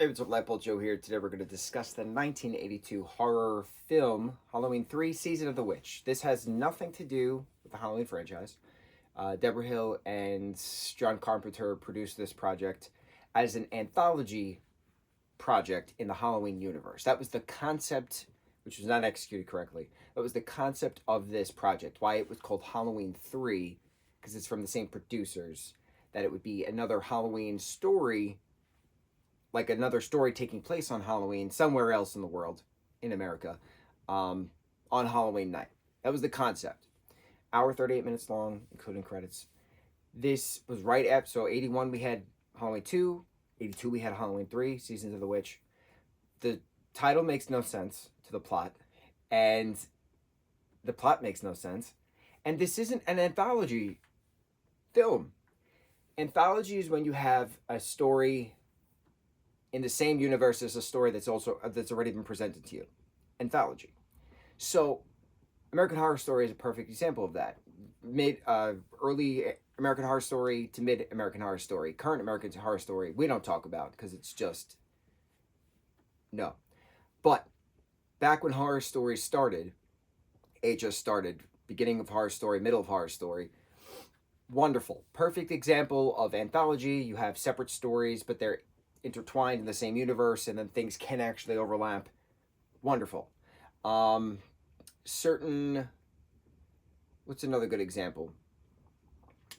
Hey, what's up, lightboltjoe here. Today we're going to discuss the 1982 horror film Halloween 3 Season of the Witch. This has nothing to do with the Halloween franchise. Deborah Hill and John Carpenter produced this project as an anthology project in the Halloween universe. That was the concept, which was not executed correctly. That was the concept of this project. Why it was called Halloween 3, because it's from the same producers, that it would be another Halloween story, like another story taking place on Halloween somewhere else in the world, in America, on Halloween night. That was the concept. Hour 38 minutes long, including credits. This was right after, so 81 we had Halloween 2, 82 we had Halloween 3, Seasons of the Witch. The title makes no sense to the plot, and the plot makes no sense. And this isn't an anthology film. Anthology is when you have a story in the same universe as a story that's already been presented to you. Anthology. So American Horror Story is a perfect example of that. Early American Horror Story to mid American Horror Story. Current American Horror Story we don't talk about because it's just no. But back when horror stories started, it just started. Beginning of Horror Story, middle of Horror Story. Wonderful. Perfect example of anthology. You have separate stories, but they're intertwined in the same universe, and then things can actually overlap. Wonderful. What's another good example?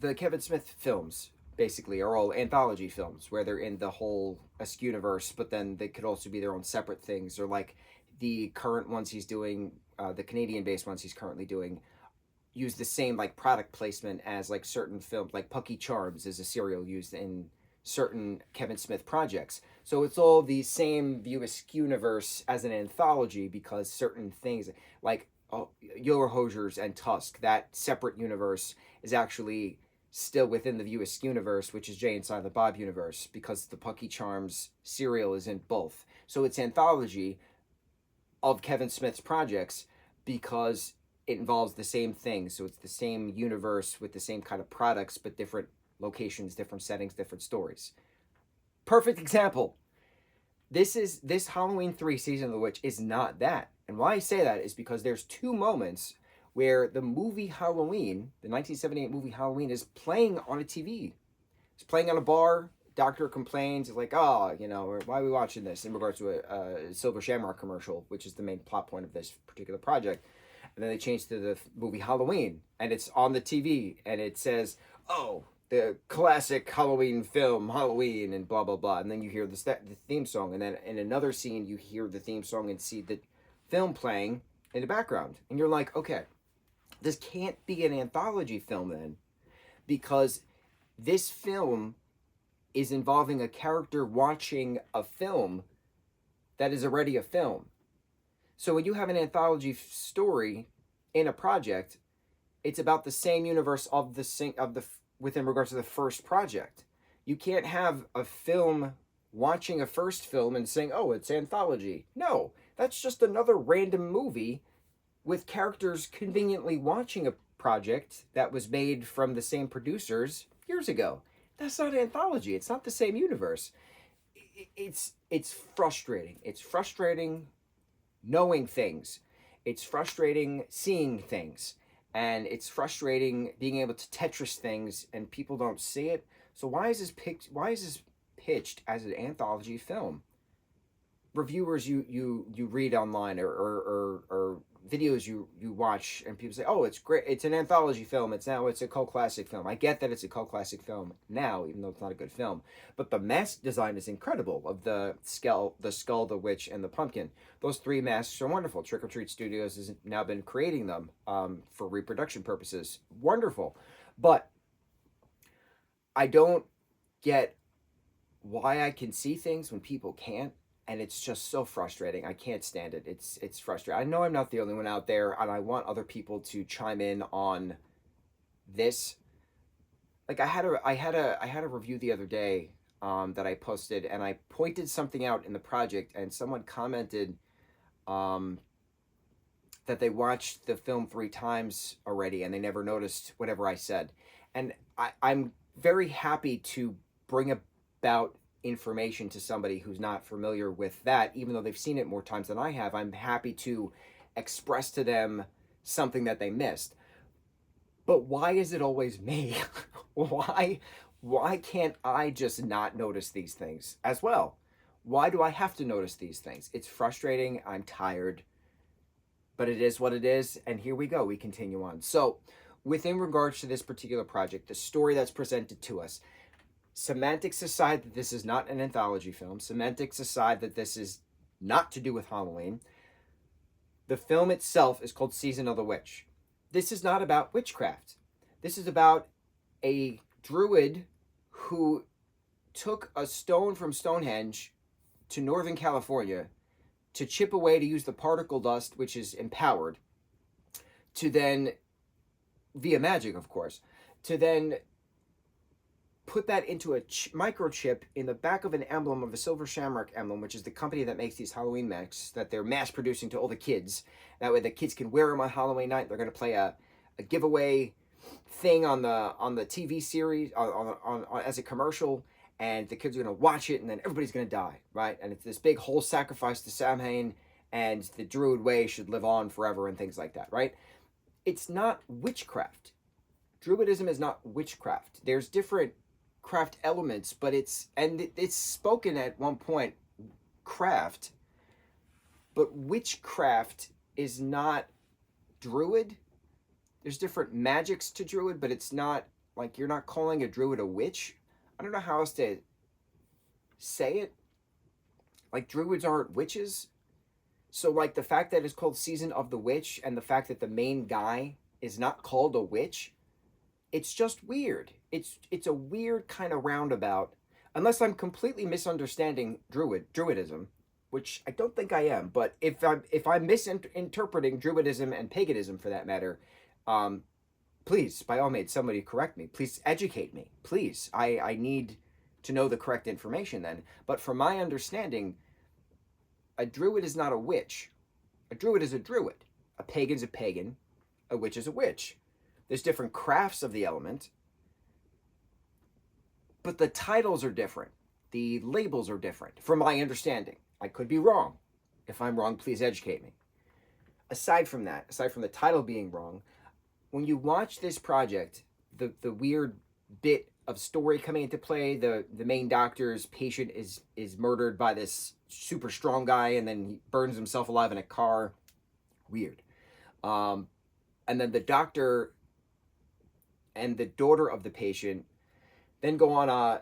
The Kevin Smith films basically are all anthology films where they're in the whole Askew universe, but then they could also be their own separate things, or like the current ones he's doing, the Canadian-based ones he's currently doing, use the same like product placement as like certain films, like Pucky Charms is a cereal used in certain Kevin Smith projects. So it's all the same View Askew universe as an anthology, because certain things like Yoder Hosers and Tusk, that separate universe, is actually still within the View Askew universe, which is Jay and Silent Bob universe, because the Pucky Charms cereal is in both. So it's anthology of Kevin Smith's projects because it involves the same thing. So it's the same universe with the same kind of products, but different locations, different settings, different stories. Perfect example. This Halloween 3 Season of the Witch is not that. And why I say that is because there's two moments where the movie Halloween, the 1978 movie Halloween, is playing on a TV. It's playing on a bar. Doctor complains. It's like, why are we watching this? In regards to a Silver Shamrock commercial, which is the main plot point of this particular project. And then they change to the movie Halloween, and it's on the TV, and it says, the classic Halloween film, Halloween, and blah, blah, blah. And then you hear the theme song. And then in another scene, you hear the theme song and see the film playing in the background. And you're like, okay, this can't be an anthology film then, because this film is involving a character watching a film that is already a film. So when you have an anthology story in a project, it's about the same universe within regards to the first project. You can't have a film watching a first film and saying, it's anthology. No, that's just another random movie with characters conveniently watching a project that was made from the same producers years ago. That's not anthology. It's not the same universe. It's frustrating. It's frustrating knowing things. It's frustrating seeing things. And it's frustrating being able to Tetris things and people don't see it. So why is this pitched as an anthology film? Reviewers you read online or videos you watch, and people say, it's great, it's an anthology film, it's a cult classic film. I get that it's a cult classic film now, even though it's not a good film. But the mask design is incredible of the skull, the witch, and the pumpkin. Those three masks are wonderful. Trick or Treat Studios has now been creating them for reproduction purposes. Wonderful. But I don't get why I can see things when people can't. And it's just so frustrating. I can't stand it. It's frustrating. I know I'm not the only one out there, and I want other people to chime in on this. Like I had a review the other day that I posted, and I pointed something out in the project, and someone commented that they watched the film 3 times already, and they never noticed whatever I said. And I'm very happy to bring about information to somebody who's not familiar with that, even though they've seen it more times than I have. I'm happy to express to them something that they missed. But why is it always me? Why can't I just not notice these things as well? Why do I have to notice these things? It's frustrating. I'm tired. But it is what it is. And here we go. We continue on. So, within regards to this particular project, the story that's presented to us, semantics aside that this is not an anthology film, semantics aside that this is not to do with Halloween, the film itself is called Season of the Witch. This is not about witchcraft. This is about a druid who took a stone from Stonehenge to Northern California to chip away to use the particle dust, which is empowered, to then, via magic, of course, to then put that into a microchip in the back of an emblem of a Silver Shamrock emblem, which is the company that makes these Halloween masks that they're mass producing to all the kids. That way the kids can wear them on Halloween night. They're going to play a giveaway thing on the TV series on as a commercial, and the kids are going to watch it, and then everybody's going to die, right? And it's this big whole sacrifice to Samhain, and the Druid way should live on forever and things like that, right? It's not witchcraft. Druidism is not witchcraft. There's different craft elements, but it's spoken at one point craft, but witchcraft is not druid. There's different magics to druid, but it's not like you're not calling a druid a witch. I don't know how else to say it. Like, druids aren't witches. So like the fact that it's called Season of the Witch and the fact that the main guy is not called a witch, it's just weird. It's a weird kind of roundabout, unless I'm completely misunderstanding druidism, which I don't think I am. But if I'm misinterpreting druidism and paganism for that matter, please, by all means, somebody correct me. Please educate me. Please, I need to know the correct information then. But from my understanding, a druid is not a witch. A druid is a druid. A pagan's a pagan. A witch is a witch. There's different crafts of the element, but the titles are different. The labels are different, from my understanding. I could be wrong. If I'm wrong, please educate me. Aside from that, aside from the title being wrong, when you watch this project, the weird bit of story coming into play, the main doctor's patient is murdered by this super strong guy, and then he burns himself alive in a car. Weird. And then the doctor and the daughter of the patient then go on a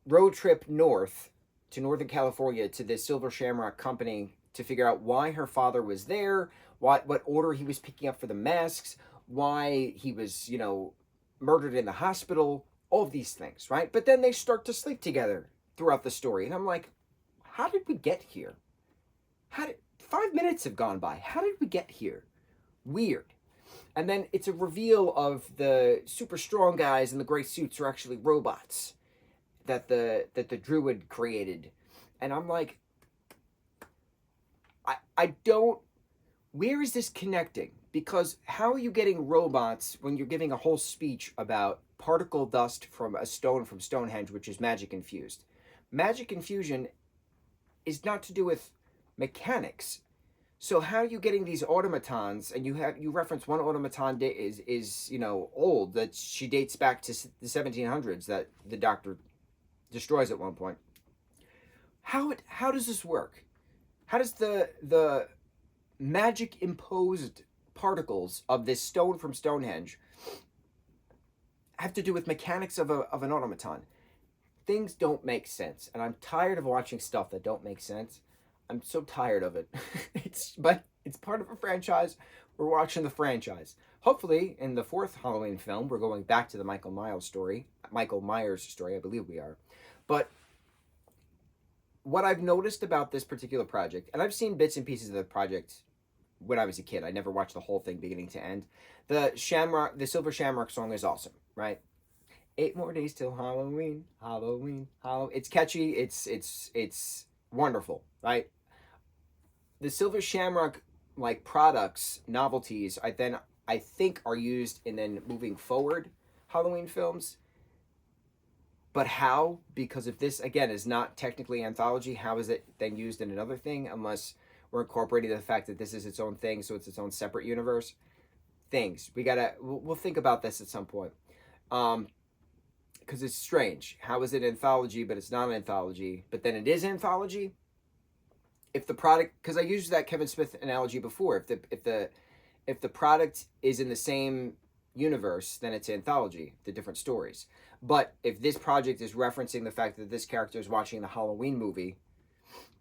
road trip north to Northern California to this Silver Shamrock company to figure out why her father was there, what order he was picking up for the masks, why he was, murdered in the hospital, all of these things, right? But then they start to sleep together throughout the story. And I'm like, how did we get here? 5 minutes have gone by. How did we get here? Weird. And then it's a reveal of the super strong guys in the gray suits are actually robots that the druid created. And I'm like, I don't, where is this connecting? Because how are you getting robots when you're giving a whole speech about particle dust from a stone from Stonehenge, which is magic infused? Magic infusion is not to do with mechanics. So how are you getting these automatons? And you reference one automaton is old, that she dates back to the 1700s that the doctor destroys at one point. How does this work? How does the magic imposed particles of this stone from Stonehenge have to do with mechanics of an automaton? Things don't make sense, and I'm tired of watching stuff that don't make sense. I'm so tired of it. But it's part of a franchise. We're watching the franchise. Hopefully, in the fourth Halloween film, we're going back to the Michael Myers story, I believe we are. But what I've noticed about this particular project, and I've seen bits and pieces of the project when I was a kid. I never watched the whole thing beginning to end. The Silver Shamrock song is awesome, right? 8 more days till Halloween, Halloween, Halloween. It's catchy. It's wonderful, right? The Silver Shamrock products, novelties, I think are used in then moving forward Halloween films. But how? Because if this, again, is not technically anthology, how is it then used in another thing unless we're incorporating the fact that this is its own thing, so it's its own separate universe? Things. We'll think about this at some point. Because it's strange. How is it anthology, but it's not an anthology, but then it is anthology? If the product, because I used that Kevin Smith analogy before, if the product is in the same universe, then it's anthology, the different stories. But if this project is referencing the fact that this character is watching the Halloween movie,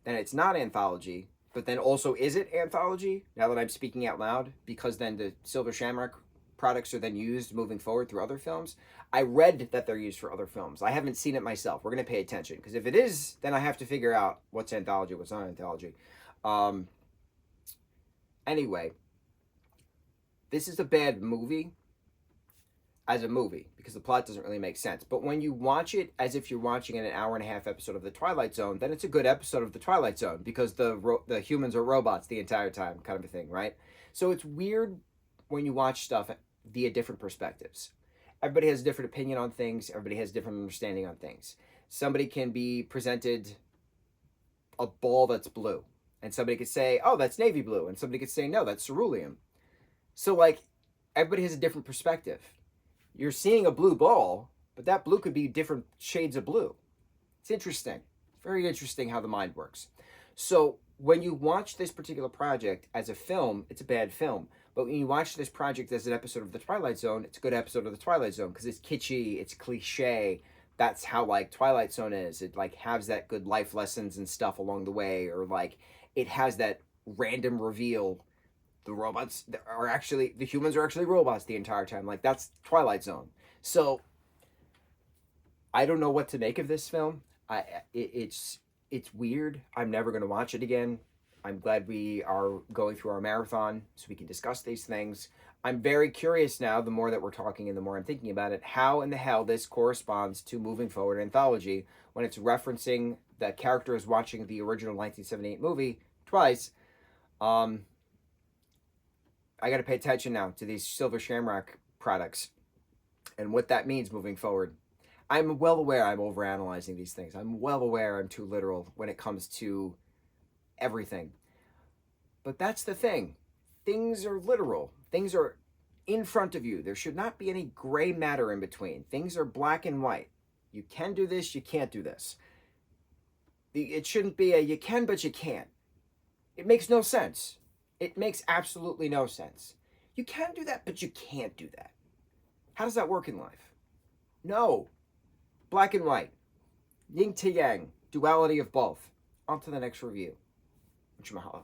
then it's not anthology. But then also, is it anthology? Now that I'm speaking out loud, because then the Silver Shamrock products are then used moving forward through other films. I read that they're used for other films. I haven't seen it myself. We're going to pay attention, because if it is, then I have to figure out what's anthology, what's not anthology. Anyway, this is a bad movie as a movie because the plot doesn't really make sense. But when you watch it as if you're watching an hour and a half episode of The Twilight Zone, then it's a good episode of The Twilight Zone because the humans are robots the entire time, kind of a thing, right? So it's weird when you watch stuff via different perspectives. Everybody has a different opinion on things. Everybody has different understanding on things. Somebody can be presented a ball that's blue, and somebody could say, "Oh, that's navy blue," and somebody could say, "No, that's cerulean." So, like, everybody has a different perspective. You're seeing a blue ball, but that blue could be different shades of blue. It's interesting. It's very interesting how the mind works. So, when you watch this particular project as a film, it's a bad film. But when you watch this project as an episode of The Twilight Zone, it's a good episode of The Twilight Zone because it's kitschy, it's cliche. That's how, like, Twilight Zone is. It, like, has that good life lessons and stuff along the way, or, like, it has that random reveal. The humans are actually robots the entire time. Like, that's Twilight Zone. So, I don't know what to make of this film. It's weird. I'm never going to watch it again. I'm glad we are going through our marathon so we can discuss these things. I'm very curious now, the more that we're talking and the more I'm thinking about it, how in the hell this corresponds to moving forward anthology when it's referencing the characters watching the original 1978 movie twice. I got to pay attention now to these Silver Shamrock products and what that means moving forward. I'm well aware I'm overanalyzing these things. I'm well aware I'm too literal when it comes to everything. But that's the thing. Things are literal. Things are in front of you. There should not be any gray matter in between. Things are black and white. You can do this, you can't do this. It shouldn't be a you can but you can't. It makes no sense. It makes absolutely no sense. You can do that, but you can't do that. How does that work in life? No. Black and white. Yin to yang. Duality of both. On to the next review. Mucho mahalo.